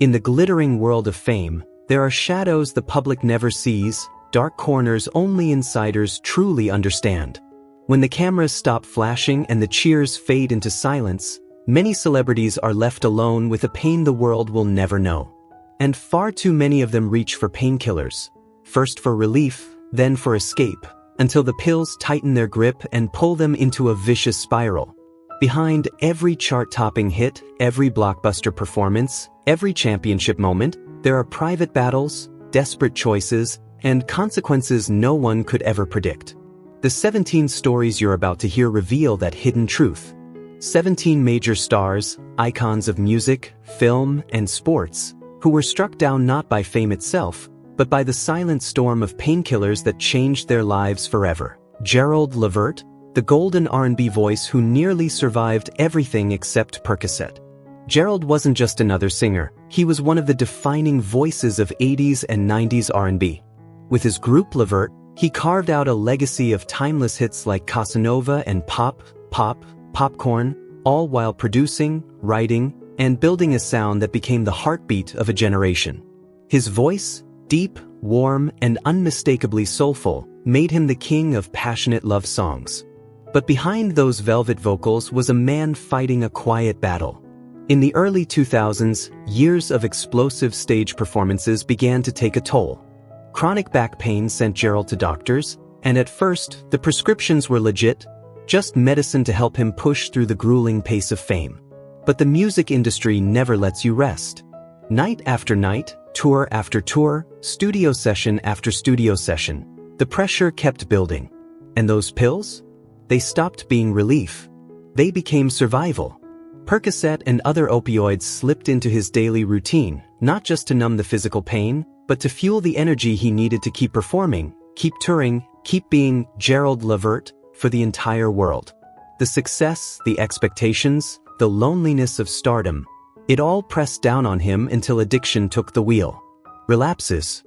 In the glittering world of fame, there are shadows the public never sees, dark corners only insiders truly understand. When the cameras stop flashing and the cheers fade into silence, many celebrities are left alone with a pain the world will never know. And far too many of them reach for painkillers, first for relief, then for escape, until the pills tighten their grip and pull them into a vicious spiral. Behind every chart-topping hit, every blockbuster performance, every championship moment, there are private battles, desperate choices, and consequences no one could ever predict. The 17 stories you're about to hear reveal that hidden truth. 17 major stars, icons of music, film, and sports, who were struck down not by fame itself, but by the silent storm of painkillers that changed their lives forever. Gerald Levert, the golden R&B voice who nearly survived everything except Percocet. Gerald wasn't just another singer, he was one of the defining voices of 80s and 90s R&B. With his group Levert, he carved out a legacy of timeless hits like Casanova and Popcorn, all while producing, writing, and building a sound that became the heartbeat of a generation. His voice, deep, warm, and unmistakably soulful, made him the king of passionate love songs. But behind those velvet vocals was a man fighting a quiet battle. In the early 2000s, years of explosive stage performances began to take a toll. Chronic back pain sent Gerald to doctors, and at first, the prescriptions were legit, just medicine to help him push through the grueling pace of fame. But the music industry never lets you rest. Night after night, tour after tour, studio session after studio session, the pressure kept building. And those pills? They stopped being relief. They became survival. Percocet and other opioids slipped into his daily routine, not just to numb the physical pain, but to fuel the energy he needed to keep performing, keep touring, keep being Gerald Levert for the entire world. The success, the expectations, the loneliness of stardom, it all pressed down on him until addiction took the wheel. Relapses,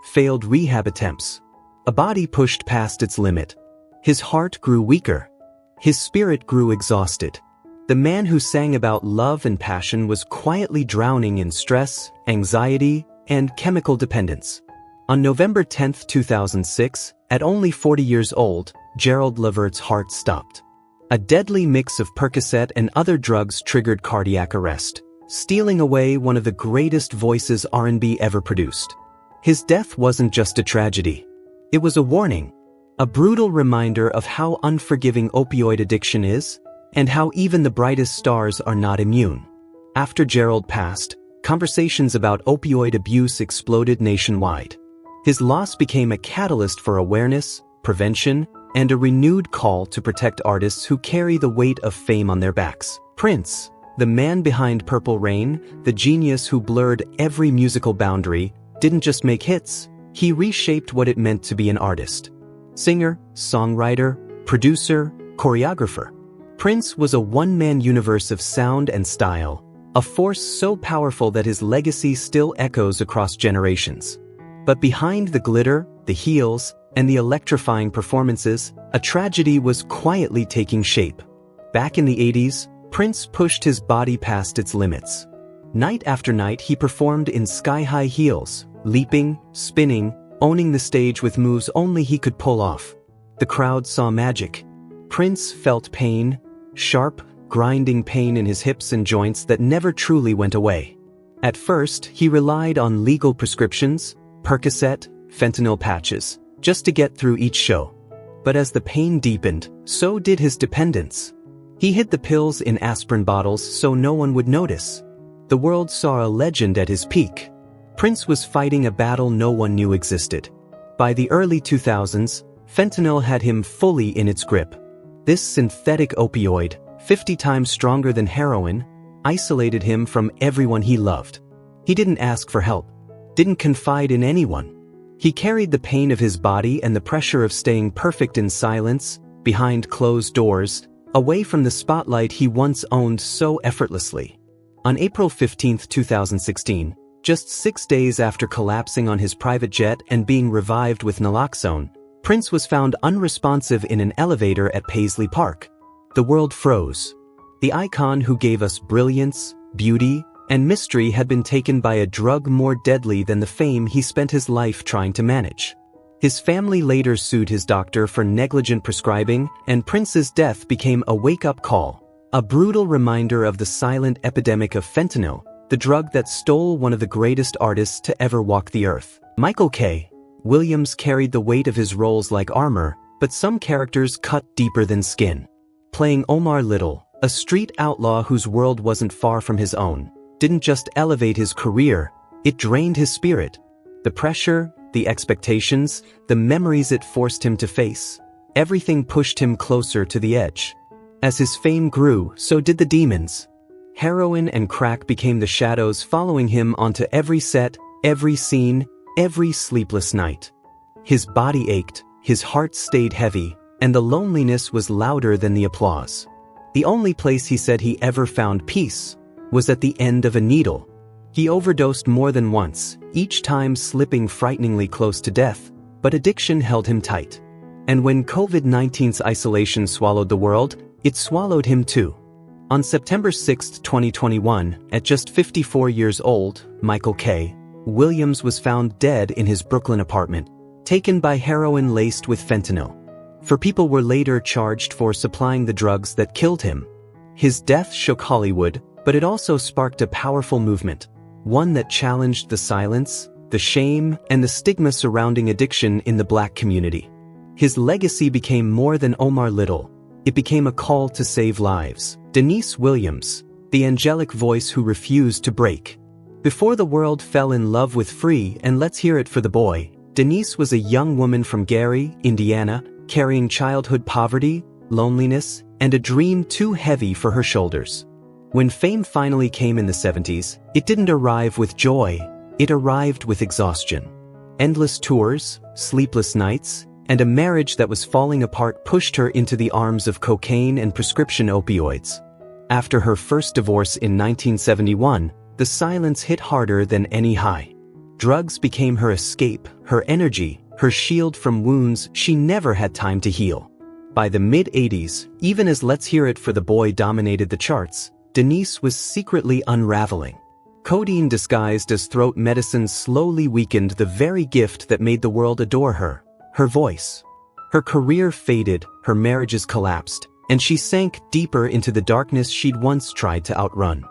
failed rehab attempts, a body pushed past its limit. His heart grew weaker. His spirit grew exhausted. The man who sang about love and passion was quietly drowning in stress, anxiety, and chemical dependence. On November 10, 2006, at only 40 years old, Gerald Levert's heart stopped. A deadly mix of Percocet and other drugs triggered cardiac arrest, stealing away one of the greatest voices R&B ever produced. His death wasn't just a tragedy. It was a warning, a brutal reminder of how unforgiving opioid addiction is, and how even the brightest stars are not immune. After Gerald passed, conversations about opioid abuse exploded nationwide. His loss became a catalyst for awareness, prevention, and a renewed call to protect artists who carry the weight of fame on their backs. Prince, the man behind Purple Rain, the genius who blurred every musical boundary, didn't just make hits, he reshaped what it meant to be an artist. Singer, songwriter, producer, choreographer. Prince was a one-man universe of sound and style, a force so powerful that his legacy still echoes across generations. But behind the glitter, the heels, and the electrifying performances, a tragedy was quietly taking shape. Back in the 80s, Prince pushed his body past its limits. Night after night he performed in sky-high heels, leaping, spinning, owning the stage with moves only he could pull off. The crowd saw magic. Prince felt pain, sharp, grinding pain in his hips and joints that never truly went away. At first, he relied on legal prescriptions, Percocet, fentanyl patches, just to get through each show. But as the pain deepened, so did his dependence. He hid the pills in aspirin bottles so no one would notice. The world saw a legend at his peak. Prince was fighting a battle no one knew existed. By the early 2000s, fentanyl had him fully in its grip. This synthetic opioid, 50 times stronger than heroin, isolated him from everyone he loved. He didn't ask for help, didn't confide in anyone. He carried the pain of his body and the pressure of staying perfect in silence, behind closed doors, away from the spotlight he once owned so effortlessly. On April 15, 2016, just 6 days after collapsing on his private jet and being revived with naloxone, Prince was found unresponsive in an elevator at Paisley Park. The world froze. The icon who gave us brilliance, beauty, and mystery had been taken by a drug more deadly than the fame he spent his life trying to manage. His family later sued his doctor for negligent prescribing, and Prince's death became a wake-up call, a brutal reminder of the silent epidemic of fentanyl, the drug that stole one of the greatest artists to ever walk the earth. Michael K. Williams carried the weight of his roles like armor, but some characters cut deeper than skin. Playing Omar Little, a street outlaw whose world wasn't far from his own, didn't just elevate his career, it drained his spirit. The pressure, the expectations, the memories it forced him to face, everything pushed him closer to the edge. As his fame grew, so did the demons. Heroin and crack became the shadows following him onto every set, every scene, every sleepless night. His body ached, his heart stayed heavy, and the loneliness was louder than the applause. The only place he said he ever found peace was at the end of a needle. He overdosed more than once, each time slipping frighteningly close to death, but addiction held him tight. And when COVID-19's isolation swallowed the world, it swallowed him too. On September 6, 2021, at just 54 years old, Michael K. Williams was found dead in his Brooklyn apartment, taken by heroin laced with fentanyl. 4 people were later charged for supplying the drugs that killed him. His death shook Hollywood, but it also sparked a powerful movement, one that challenged the silence, the shame, and the stigma surrounding addiction in the Black community. His legacy became more than Omar Little. It became a call to save lives. Denise Williams, the angelic voice who refused to break. Before the world fell in love with Free and Let's Hear It for the Boy, Denise was a young woman from Gary, Indiana, carrying childhood poverty, loneliness, and a dream too heavy for her shoulders. When fame finally came in the 70s, it didn't arrive with joy, it arrived with exhaustion. Endless tours, sleepless nights, and a marriage that was falling apart pushed her into the arms of cocaine and prescription opioids. After her first divorce in 1971, the silence hit harder than any high. Drugs became her escape, her energy, her shield from wounds she never had time to heal. By the mid-80s, even as Let's Hear It for the Boy dominated the charts, Denise was secretly unraveling. Codeine disguised as throat medicine slowly weakened the very gift that made the world adore her, her voice. Her career faded, her marriages collapsed, and she sank deeper into the darkness she'd once tried to outrun.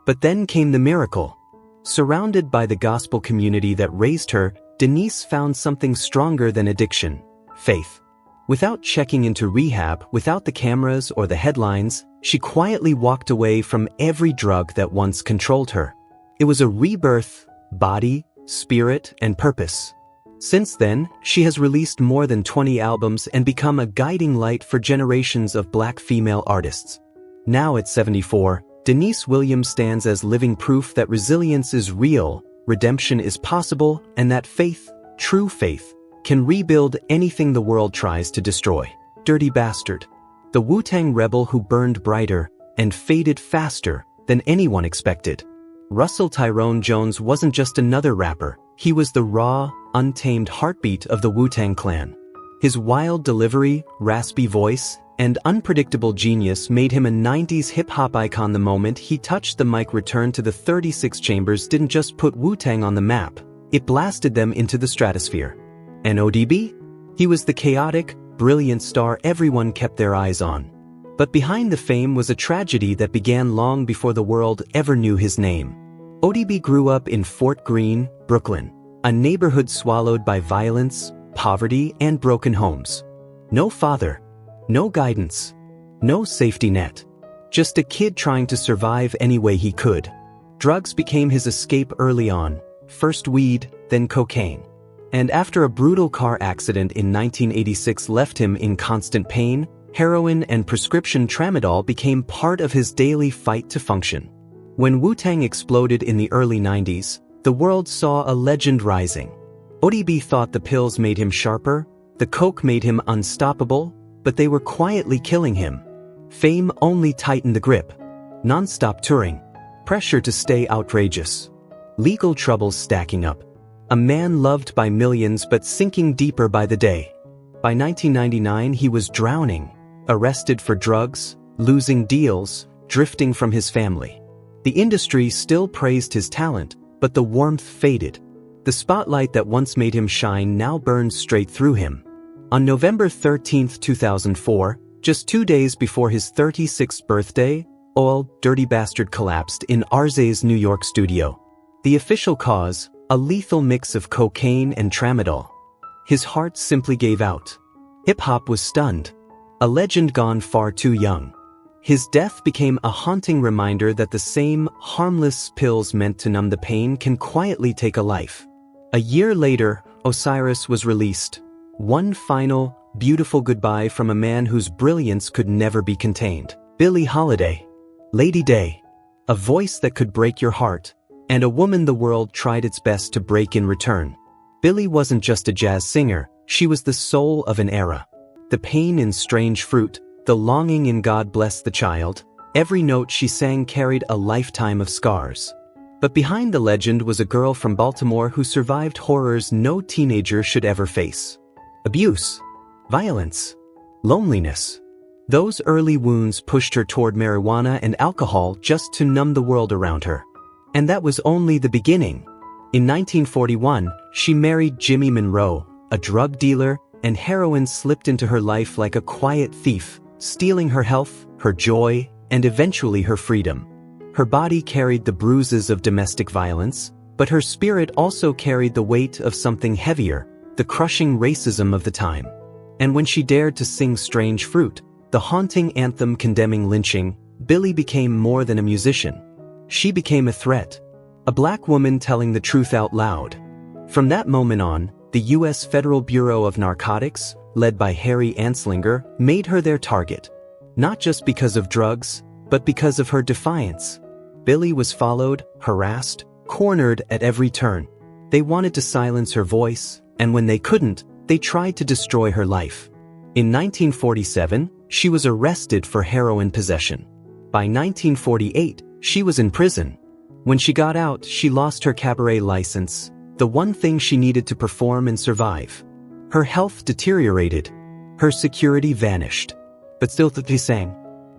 But then came the miracle. Surrounded by the gospel community that raised her, Denise found something stronger than addiction: faith. Without checking into rehab, without the cameras or the headlines, she quietly walked away from every drug that once controlled her. It was a rebirth, body, spirit, and purpose. Since then, she has released more than 20 albums and become a guiding light for generations of Black female artists. Now at 74, Denise Williams stands as living proof that resilience is real, redemption is possible, and that faith, true faith, can rebuild anything the world tries to destroy. Dirty Bastard. The Wu-Tang rebel who burned brighter and faded faster than anyone expected. Russell Tyrone Jones wasn't just another rapper, he was the raw, untamed heartbeat of the Wu-Tang Clan. His wild delivery, raspy voice, and unpredictable genius made him a 90s hip-hop icon. The moment he touched the mic, Return to the 36 Chambers didn't just put Wu-Tang on the map, it blasted them into the stratosphere. And ODB? He was the chaotic, brilliant star everyone kept their eyes on. But behind the fame was a tragedy that began long before the world ever knew his name. ODB grew up in Fort Greene, Brooklyn, a neighborhood swallowed by violence, poverty, and broken homes. No father, no guidance, no safety net. Just a kid trying to survive any way he could. Drugs became his escape early on, first weed, then cocaine. And after a brutal car accident in 1986 left him in constant pain, heroin and prescription tramadol became part of his daily fight to function. When Wu-Tang exploded in the early 90s, the world saw a legend rising. ODB thought the pills made him sharper, the coke made him unstoppable, but they were quietly killing him. Fame only tightened the grip. Non-stop touring, pressure to stay outrageous, legal troubles stacking up. A man loved by millions but sinking deeper by the day. By 1999 he was drowning, arrested for drugs, losing deals, drifting from his family. The industry still praised his talent, but the warmth faded. The spotlight that once made him shine now burned straight through him. On November 13, 2004, just 2 days before his 36th birthday, Oil Dirty Bastard collapsed in Arze's New York studio. The official cause, a lethal mix of cocaine and tramadol. His heart simply gave out. Hip-hop was stunned. A legend gone far too young. His death became a haunting reminder that the same harmless pills meant to numb the pain can quietly take a life. A year later, Osiris was released. One final, beautiful goodbye from a man whose brilliance could never be contained. Billie Holiday. Lady Day. A voice that could break your heart, and a woman the world tried its best to break in return. Billie wasn't just a jazz singer, she was the soul of an era. The pain in Strange Fruit, the longing in God Bless the Child, every note she sang carried a lifetime of scars. But behind the legend was a girl from Baltimore who survived horrors no teenager should ever face. Abuse, violence, loneliness. Those early wounds pushed her toward marijuana and alcohol just to numb the world around her. And that was only the beginning. In 1941, she married Jimmy Monroe, a drug dealer, and heroin slipped into her life like a quiet thief, stealing her health, her joy, and eventually her freedom. Her body carried the bruises of domestic violence, but her spirit also carried the weight of something heavier, the crushing racism of the time. And when she dared to sing Strange Fruit, the haunting anthem condemning lynching, Billie became more than a musician. She became a threat. A black woman telling the truth out loud. From that moment on, the U.S. Federal Bureau of Narcotics, led by Harry Anslinger, made her their target. Not just because of drugs, but because of her defiance. Billie was followed, harassed, cornered at every turn. They wanted to silence her voice, and when they couldn't, they tried to destroy her life. In 1947, she was arrested for heroin possession. By 1948, she was in prison. When she got out, she lost her cabaret license, the one thing she needed to perform and survive. Her health deteriorated. Her security vanished. But still she sang.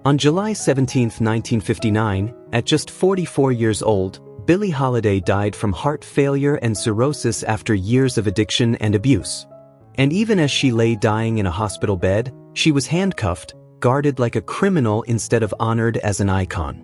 On July 17, 1959, at just 44 years old, Billie Holiday died from heart failure and cirrhosis after years of addiction and abuse. And even as she lay dying in a hospital bed, she was handcuffed, guarded like a criminal instead of honored as an icon.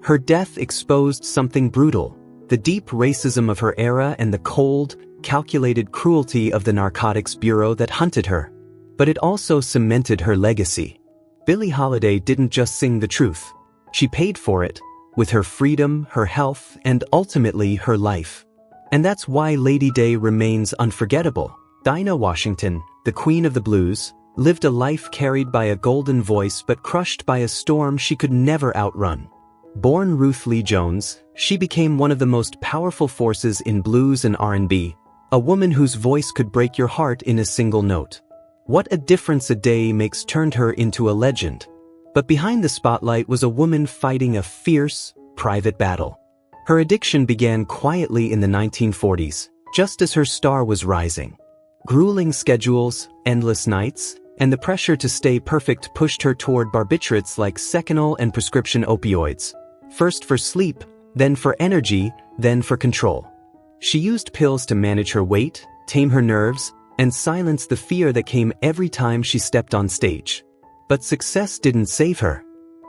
Her death exposed something brutal, the deep racism of her era and the cold, calculated cruelty of the Narcotics Bureau that hunted her. But it also cemented her legacy. Billie Holiday didn't just sing the truth. She paid for it, with her freedom, her health, and ultimately her life. And that's why Lady Day remains unforgettable. Dinah Washington, the Queen of the Blues, lived a life carried by a golden voice but crushed by a storm she could never outrun. Born Ruth Lee Jones, she became one of the most powerful forces in blues and R&B, a woman whose voice could break your heart in a single note. What a difference a day makes turned her into a legend. But behind the spotlight was a woman fighting a fierce, private battle. Her addiction began quietly in the 1940s, just as her star was rising. Grueling schedules, endless nights, and the pressure to stay perfect pushed her toward barbiturates like Seconal and prescription opioids. First for sleep, then for energy, then for control. She used pills to manage her weight, tame her nerves, and silence the fear that came every time she stepped on stage. But success didn't save her.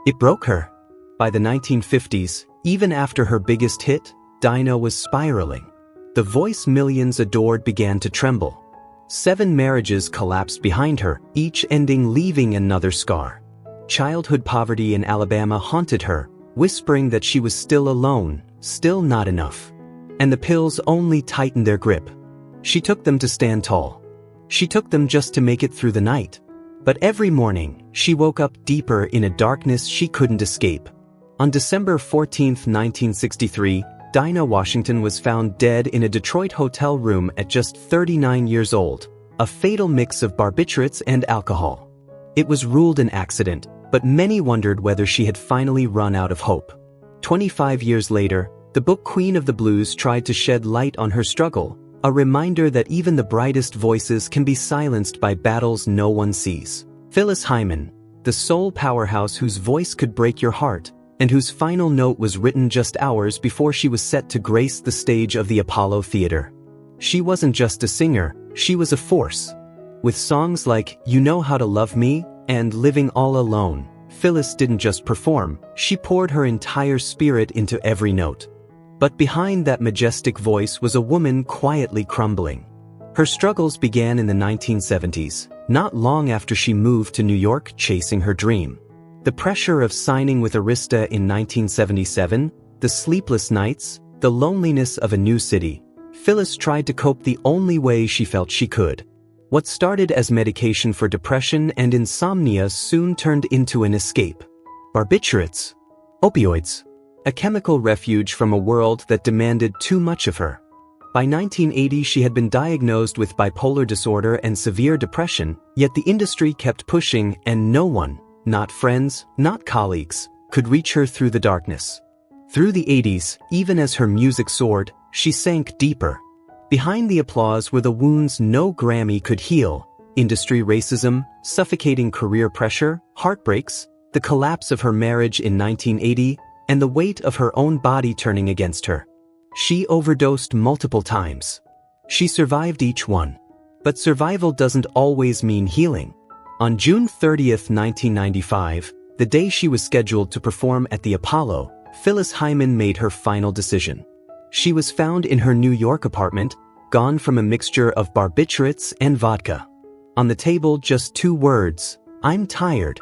It broke her. By the 1950s, even after her biggest hit, Dinah was spiraling. The voice millions adored began to tremble. 7 marriages collapsed behind her, each ending leaving another scar. Childhood poverty in Alabama haunted her, whispering that she was still alone, still not enough. And the pills only tightened their grip. She took them to stand tall. She took them just to make it through the night. But every morning, she woke up deeper in a darkness she couldn't escape. On December 14, 1963, Dinah Washington was found dead in a Detroit hotel room at just 39 years old, a fatal mix of barbiturates and alcohol. It was ruled an accident, but many wondered whether she had finally run out of hope. 25 years later, the book Queen of the Blues tried to shed light on her struggle, a reminder that even the brightest voices can be silenced by battles no one sees. Phyllis Hyman, the soul powerhouse whose voice could break your heart, and whose final note was written just hours before she was set to grace the stage of the Apollo Theater. She wasn't just a singer, she was a force. With songs like You Know How to Love Me and Living All Alone, Phyllis didn't just perform, she poured her entire spirit into every note. But behind that majestic voice was a woman quietly crumbling. Her struggles began in the 1970s, not long after she moved to New York chasing her dream. The pressure of signing with Arista in 1977, the sleepless nights, the loneliness of a new city, Phyllis tried to cope the only way she felt she could. What started as medication for depression and insomnia soon turned into an escape. Barbiturates, opioids, a chemical refuge from a world that demanded too much of her. By 1980 she had been diagnosed with bipolar disorder and severe depression, yet the industry kept pushing and no one, not friends, not colleagues, could reach her through the darkness. Through the 80s, even as her music soared, she sank deeper. Behind the applause were the wounds no Grammy could heal: industry racism, suffocating career pressure, heartbreaks, the collapse of her marriage in 1980, and the weight of her own body turning against her. She overdosed multiple times. She survived each one. But survival doesn't always mean healing. On June 30th, 1995, the day she was scheduled to perform at the Apollo, Phyllis Hyman made her final decision. She was found in her New York apartment, gone from a mixture of barbiturates and vodka. On the table, just 2 words: I'm tired.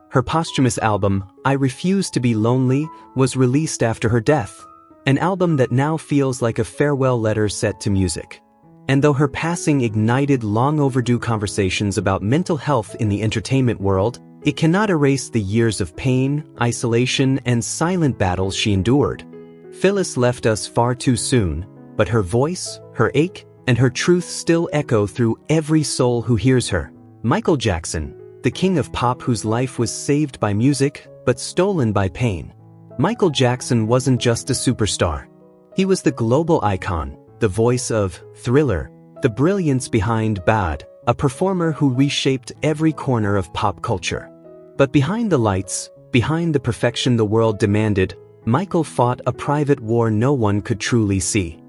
Her posthumous album, I Refuse to Be Lonely, was released after her death. An album that now feels like a farewell letter set to music. And though her passing ignited long overdue conversations about mental health in the entertainment world, it cannot erase the years of pain, isolation, and silent battles she endured. Phyllis left us far too soon, but her voice, her ache, and her truth still echo through every soul who hears her. Michael Jackson, the king of pop whose life was saved by music, but stolen by pain. Michael Jackson wasn't just a superstar. He was the global icon, the voice of Thriller, the brilliance behind Bad, a performer who reshaped every corner of pop culture. But behind the lights, behind the perfection the world demanded, Michael fought a private war no one could truly see.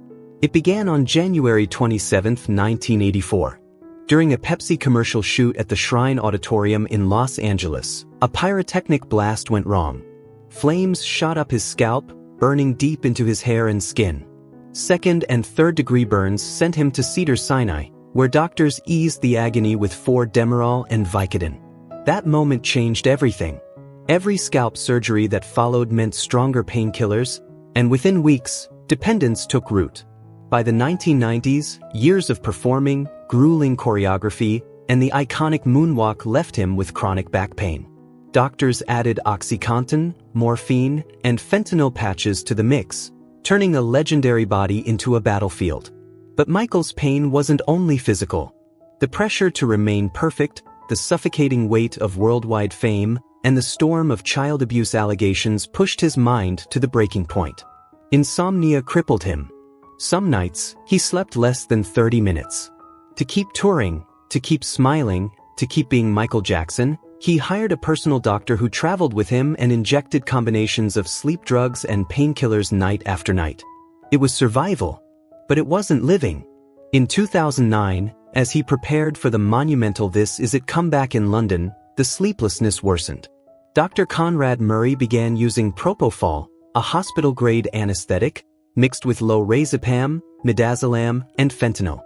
It began on January 27, 1984. During a Pepsi commercial shoot at the Shrine Auditorium in Los Angeles, a pyrotechnic blast went wrong. Flames shot up his scalp, burning deep into his hair and skin. 2nd and 3rd degree burns sent him to Cedars-Sinai, where doctors eased the agony with 4-Demerol and Vicodin. That moment changed everything. Every scalp surgery that followed meant stronger painkillers, and within weeks, dependence took root. By the 1990s, years of performing, grueling choreography, and the iconic moonwalk left him with chronic back pain. Doctors added OxyContin, morphine, and fentanyl patches to the mix, turning a legendary body into a battlefield. But Michael's pain wasn't only physical. The pressure to remain perfect, the suffocating weight of worldwide fame, and the storm of child abuse allegations pushed his mind to the breaking point. Insomnia crippled him. Some nights, he slept less than 30 minutes. To keep touring, to keep smiling, to keep being Michael Jackson, he hired a personal doctor who traveled with him and injected combinations of sleep drugs and painkillers night after night. It was survival, but it wasn't living. In 2009, as he prepared for the monumental This Is It comeback in London, the sleeplessness worsened. Dr. Conrad Murray began using propofol, a hospital-grade anesthetic, mixed with lorazepam, midazolam, and fentanyl.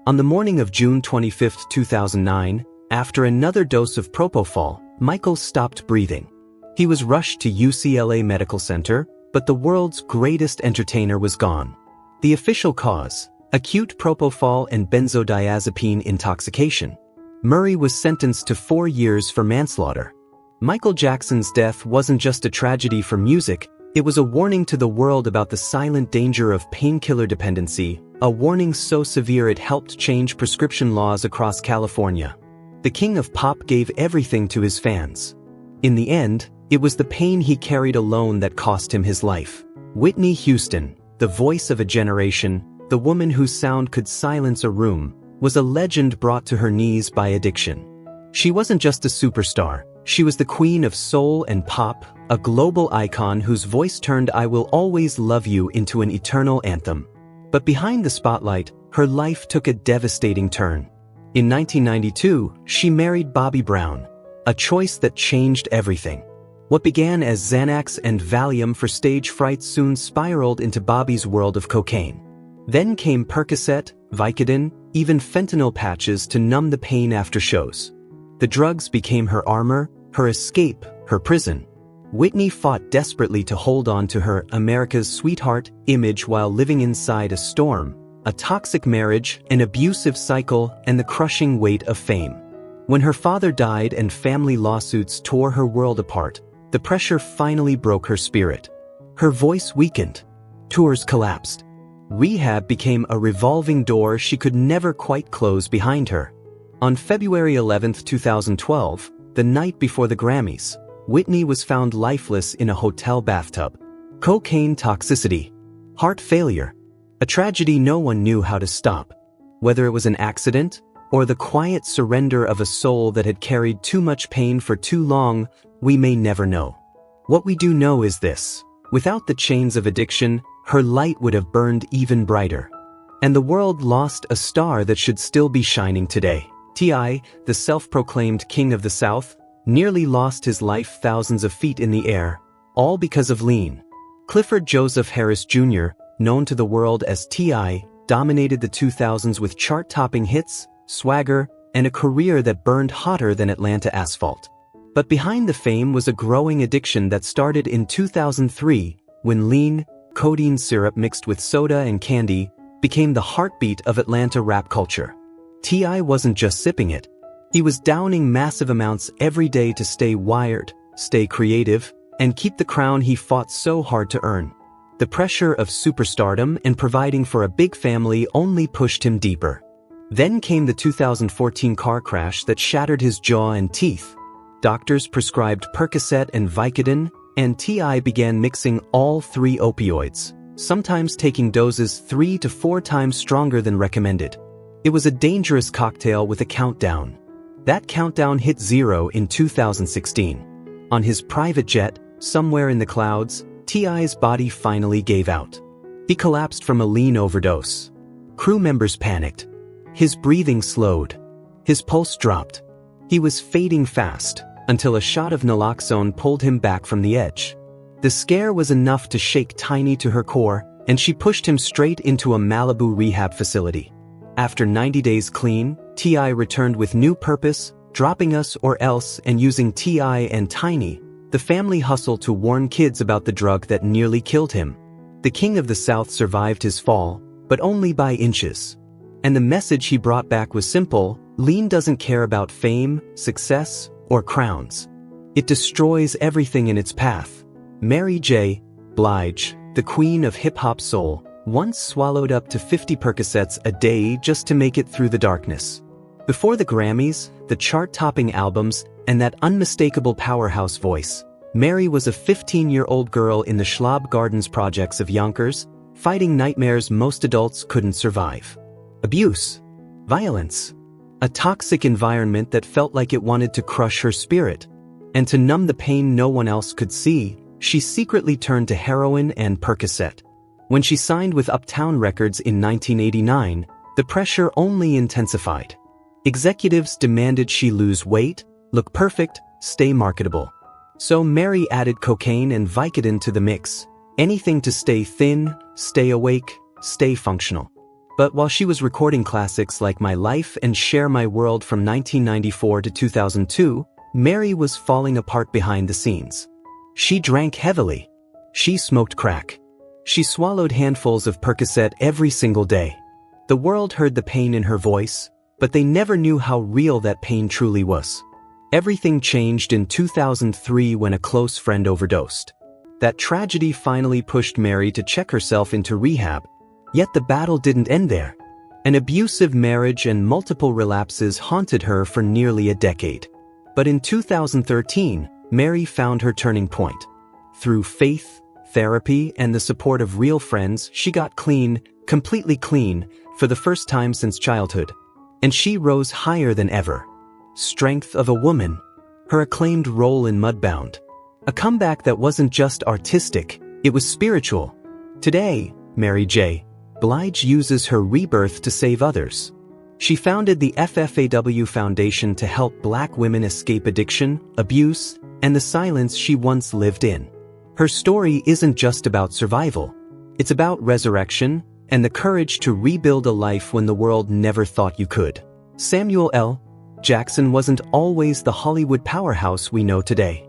On the morning of June 25, 2009, after another dose of propofol, Michael stopped breathing. He was rushed to UCLA Medical Center, but the world's greatest entertainer was gone. The official cause: acute propofol and benzodiazepine intoxication. Murray was sentenced to 4 years for manslaughter. Michael Jackson's death wasn't just a tragedy for music, it was a warning to the world about the silent danger of painkiller dependency, a warning so severe it helped change prescription laws across California. The king of pop gave everything to his fans. In the end, it was the pain he carried alone that cost him his life. Whitney Houston, the voice of a generation, the woman whose sound could silence a room, was a legend brought to her knees by addiction. She wasn't just a superstar, she was the queen of soul and pop, a global icon whose voice turned "I Will Always Love You" into an eternal anthem. But behind the spotlight, her life took a devastating turn. In 1992, she married Bobby Brown, a choice that changed everything. What began as Xanax and Valium for stage fright soon spiraled into Bobby's world of cocaine. Then came Percocet, Vicodin, even fentanyl patches to numb the pain after shows. The drugs became her armor, her escape, her prison. Whitney fought desperately to hold on to her "America's sweetheart" image while living inside a storm, a toxic marriage, an abusive cycle, and the crushing weight of fame. When her father died and family lawsuits tore her world apart, the pressure finally broke her spirit. Her voice weakened. Tours collapsed. Rehab became a revolving door she could never quite close behind her. On February 11, 2012, the night before the Grammys, Whitney was found lifeless in a hotel bathtub. Cocaine toxicity. Heart failure. A tragedy no one knew how to stop. Whether it was an accident, or the quiet surrender of a soul that had carried too much pain for too long, we may never know. What we do know is this: without the chains of addiction, her light would have burned even brighter. And the world lost a star that should still be shining today. T.I., the self-proclaimed king of the South, nearly lost his life thousands of feet in the air, all because of lean. Clifford Joseph Harris Jr., known to the world as T.I., dominated the 2000s with chart-topping hits, swagger, and a career that burned hotter than Atlanta asphalt. But behind the fame was a growing addiction that started in 2003, when lean, codeine syrup mixed with soda and candy became the heartbeat of Atlanta rap culture. T.I. wasn't just sipping it. He was downing massive amounts every day to stay wired, stay creative, and keep the crown he fought so hard to earn. The pressure of superstardom and providing for a big family only pushed him deeper. Then came the 2014 car crash that shattered his jaw and teeth. Doctors prescribed Percocet and Vicodin, and T.I. began mixing all three opioids, sometimes taking doses 3 to 4 times stronger than recommended. It was a dangerous cocktail with a countdown. That countdown hit 0 in 2016. On his private jet, somewhere in the clouds, T.I.'s body finally gave out. He collapsed from a lean overdose. Crew members panicked. His breathing slowed. His pulse dropped. He was fading fast, until a shot of naloxone pulled him back from the edge. The scare was enough to shake Tiny to her core, and she pushed him straight into a Malibu rehab facility. After 90 days clean, T.I. returned with new purpose, dropping Us or Else and using T.I. and Tiny, the family hustle to warn kids about the drug that nearly killed him. The king of the South survived his fall, but only by inches. And the message he brought back was simple: lean doesn't care about fame, success, or crowns. It destroys everything in its path. Mary J. Blige, the queen of hip-hop soul, once swallowed up to 50 Percocets a day just to make it through the darkness. Before the Grammys, the chart-topping albums, and that unmistakable powerhouse voice, Mary was a 15-year-old girl in the Schwab Gardens projects of Yonkers, fighting nightmares most adults couldn't survive. Abuse. Violence. A toxic environment that felt like it wanted to crush her spirit. And to numb the pain no one else could see, she secretly turned to heroin and Percocet. When she signed with Uptown Records in 1989, the pressure only intensified. Executives demanded she lose weight, look perfect, stay marketable. So Mary added cocaine and Vicodin to the mix, anything to stay thin, stay awake, stay functional. But while she was recording classics like My Life and Share My World from 1994 to 2002, Mary was falling apart behind the scenes. She drank heavily. She smoked crack. She swallowed handfuls of Percocet every single day. The world heard the pain in her voice, but they never knew how real that pain truly was. Everything changed in 2003 when a close friend overdosed. That tragedy finally pushed Mary to check herself into rehab. Yet the battle didn't end there. An abusive marriage and multiple relapses haunted her for nearly a decade. But in 2013, Mary found her turning point. Through faith, therapy, and the support of real friends, she got clean, completely clean, for the first time since childhood. And she rose higher than ever. Strength of a woman. Her acclaimed role in Mudbound. A comeback that wasn't just artistic, it was spiritual. Today, Mary J. Blige uses her rebirth to save others. She founded the FFAW Foundation to help Black women escape addiction, abuse, and the silence she once lived in. Her story isn't just about survival. It's about resurrection and the courage to rebuild a life when the world never thought you could. Samuel L. Jackson wasn't always the Hollywood powerhouse we know today.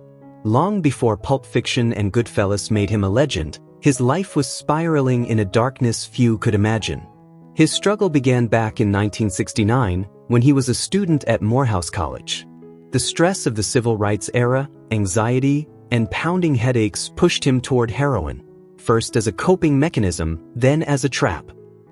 Long before Pulp Fiction and Goodfellas made him a legend, his life was spiraling in a darkness few could imagine. His struggle began back in 1969 when he was a student at Morehouse College. The stress of the civil rights era, anxiety, and pounding headaches pushed him toward heroin, first as a coping mechanism, then as a trap.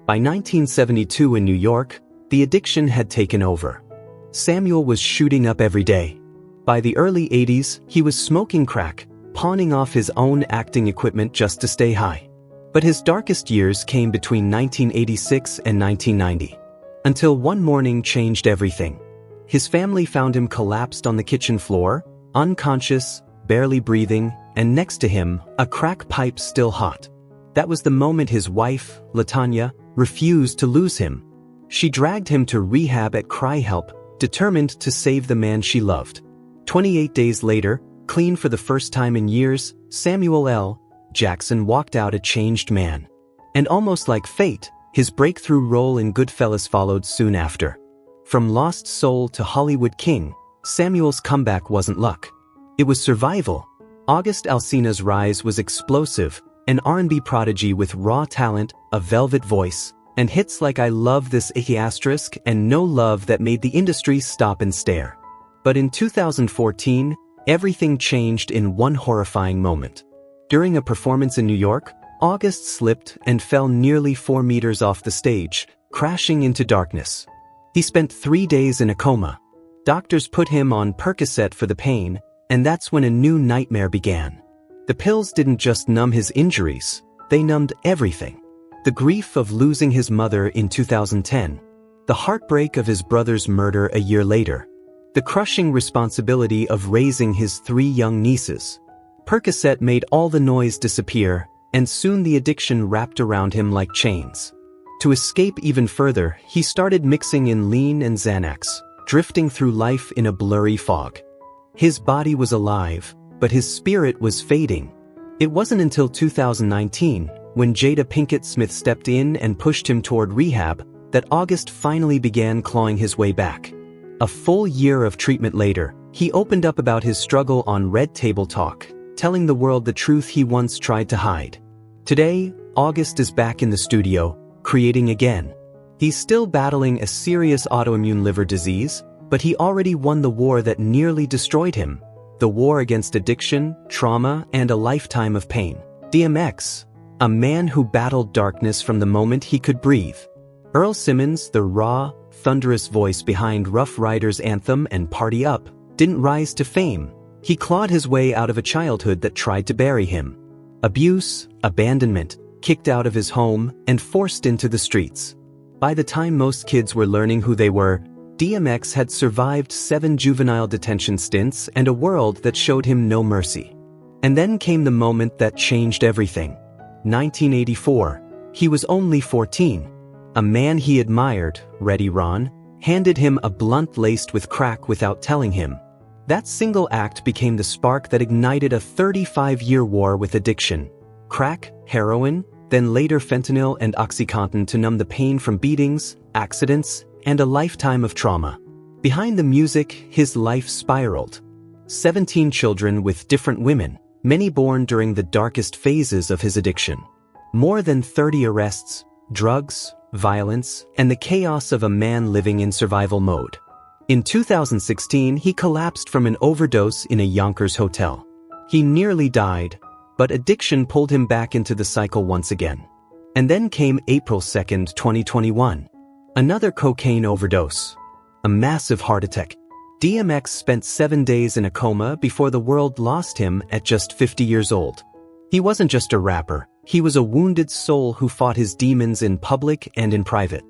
By 1972 in New York, the addiction had taken over. Samuel was shooting up every day. By the early 80s, he was smoking crack, pawning off his own acting equipment just to stay high. But his darkest years came between 1986 and 1990. Until one morning changed everything. His family found him collapsed on the kitchen floor, unconscious, barely breathing, and next to him, a crack pipe still hot. That was the moment his wife, LaTanya, refused to lose him. She dragged him to rehab at Cry Help, determined to save the man she loved. 28 days later, clean for the first time in years, Samuel L. Jackson walked out a changed man. And almost like fate, his breakthrough role in Goodfellas followed soon after. From lost soul to Hollywood king, Samuel's comeback wasn't luck. It was survival. August Alsina's rise was explosive, an R&B prodigy with raw talent, a velvet voice, and hits like I Love This ** and No Love that made the industry stop and stare. But in 2014, everything changed in one horrifying moment. During a performance in New York, August slipped and fell nearly 4 meters off the stage, crashing into darkness. He spent 3 days in a coma. Doctors put him on Percocet for the pain, and that's when a new nightmare began. The pills didn't just numb his injuries, they numbed everything. The grief of losing his mother in 2010, the heartbreak of his brother's murder a year later, the crushing responsibility of raising his 3 young nieces. Percocet made all the noise disappear, and soon the addiction wrapped around him like chains. To escape even further, he started mixing in lean and Xanax, drifting through life in a blurry fog. His body was alive, but his spirit was fading. It wasn't until 2019, when Jada Pinkett Smith stepped in and pushed him toward rehab, that August finally began clawing his way back. A full year of treatment later, he opened up about his struggle on Red Table Talk, telling the world the truth he once tried to hide. Today, August is back in the studio, creating again. He's still battling a serious autoimmune liver disease, but he already won the war that nearly destroyed him. The war against addiction, trauma, and a lifetime of pain. DMX, a man who battled darkness from the moment he could breathe. Earl Simmons, the raw, thunderous voice behind Rough Riders' anthem and Party Up, didn't rise to fame. He clawed his way out of a childhood that tried to bury him. Abuse, abandonment, kicked out of his home, and forced into the streets. By the time most kids were learning who they were, DMX had survived 7 juvenile detention stints and a world that showed him no mercy. And then came the moment that changed everything. 1984. He was only 14. A man he admired, Reddy Ron, handed him a blunt laced with crack without telling him. That single act became the spark that ignited a 35-year war with addiction. Crack, heroin, then later fentanyl and OxyContin to numb the pain from beatings, accidents, and a lifetime of trauma. Behind the music, his life spiraled. 17 children with different women, many born during the darkest phases of his addiction. More than 30 arrests, drugs, violence, and the chaos of a man living in survival mode. In 2016, he collapsed from an overdose in a Yonkers hotel. He nearly died, but addiction pulled him back into the cycle once again. And then came April 2, 2021. Another cocaine overdose. A massive heart attack. DMX spent 7 days in a coma before the world lost him at just 50 years old. He wasn't just a rapper, he was a wounded soul who fought his demons in public and in private.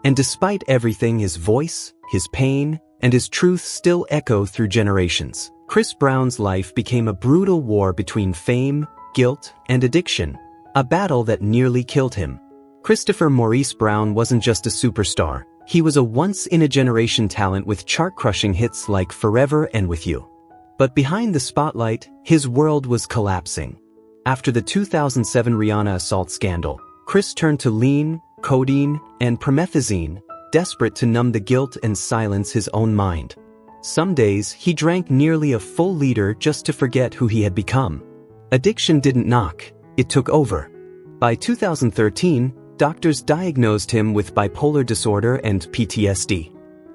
And despite everything, his voice, his pain, and his truth still echo through generations. Chris Brown's life became a brutal war between fame, guilt, and addiction, a battle that nearly killed him. Christopher Maurice Brown wasn't just a superstar, he was a once-in-a-generation talent with chart-crushing hits like Forever and With You. But behind the spotlight, his world was collapsing. After the 2007 Rihanna assault scandal, Chris turned to lean, codeine, and promethazine, desperate to numb the guilt and silence his own mind. Some days, he drank nearly a full liter just to forget who he had become. Addiction didn't knock, it took over. By 2013, doctors diagnosed him with bipolar disorder and PTSD.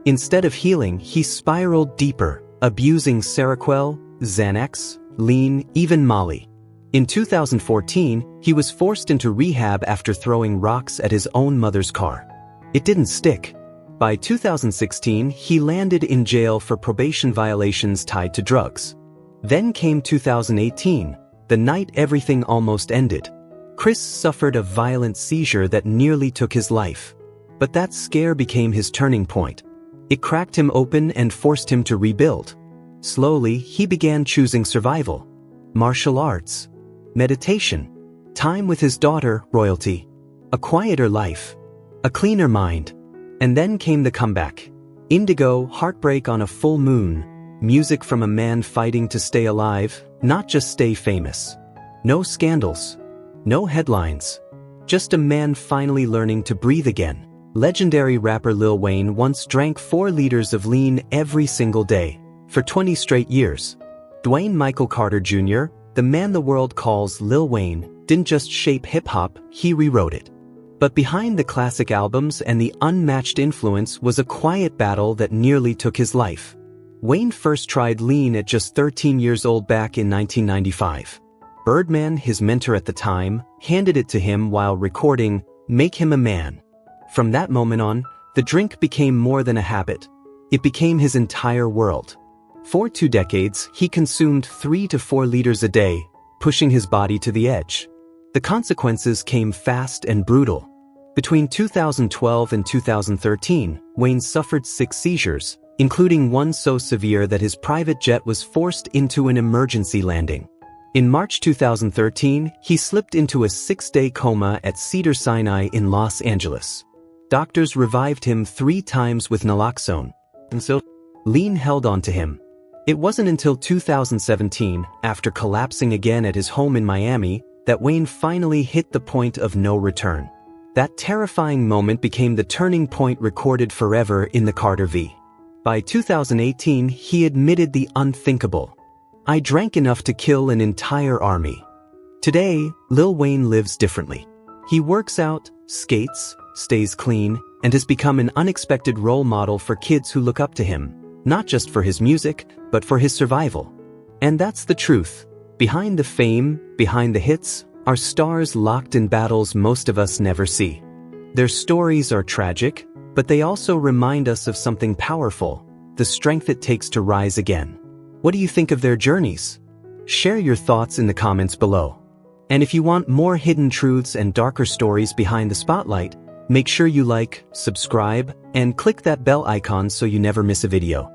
Instead of healing, he spiraled deeper, abusing Seroquel, Xanax, lean, even Molly. In 2014, he was forced into rehab after throwing rocks at his own mother's car. It didn't stick. By 2016, he landed in jail for probation violations tied to drugs. Then came 2018, the night everything almost ended. Chris suffered a violent seizure that nearly took his life. But that scare became his turning point. It cracked him open and forced him to rebuild. Slowly, he began choosing survival, martial arts, meditation, time with his daughter, royalty, a quieter life, a cleaner mind. And then came the comeback. Indigo, heartbreak on a full moon, music from a man fighting to stay alive, not just stay famous. No scandals, no headlines, just a man finally learning to breathe again. Legendary rapper Lil Wayne once drank 4 liters of lean every single day, for 20 straight years. Dwayne Michael Carter Jr., the man the world calls Lil Wayne, didn't just shape hip-hop, he rewrote it. But behind the classic albums and the unmatched influence was a quiet battle that nearly took his life. Wayne first tried lean at just 13 years old back in 1995. Birdman, his mentor at the time, handed it to him while recording Make Him a Man. From that moment on, the drink became more than a habit. It became his entire world. For 2 decades, he consumed 3 to 4 liters a day, pushing his body to the edge. The consequences came fast and brutal. Between 2012 and 2013, Wayne suffered 6 seizures, including one so severe that his private jet was forced into an emergency landing. In March 2013, he slipped into a 6-day coma at Cedars-Sinai in Los Angeles. Doctors revived him 3 times with naloxone, and so lean held on to him. It wasn't until 2017, after collapsing again at his home in Miami, that Wayne finally hit the point of no return. That terrifying moment became the turning point recorded forever in the Carter v. By 2018, he admitted the unthinkable. I drank enough to kill an entire army. Today, Lil Wayne lives differently. He works out, skates, stays clean, and has become an unexpected role model for kids who look up to him, not just for his music, but for his survival. And that's the truth. Behind the fame, behind the hits, are stars locked in battles most of us never see. Their stories are tragic, but they also remind us of something powerful, the strength it takes to rise again. What do you think of their journeys? Share your thoughts in the comments below. And if you want more hidden truths and darker stories behind the spotlight, make sure you like, subscribe, and click that bell icon so you never miss a video.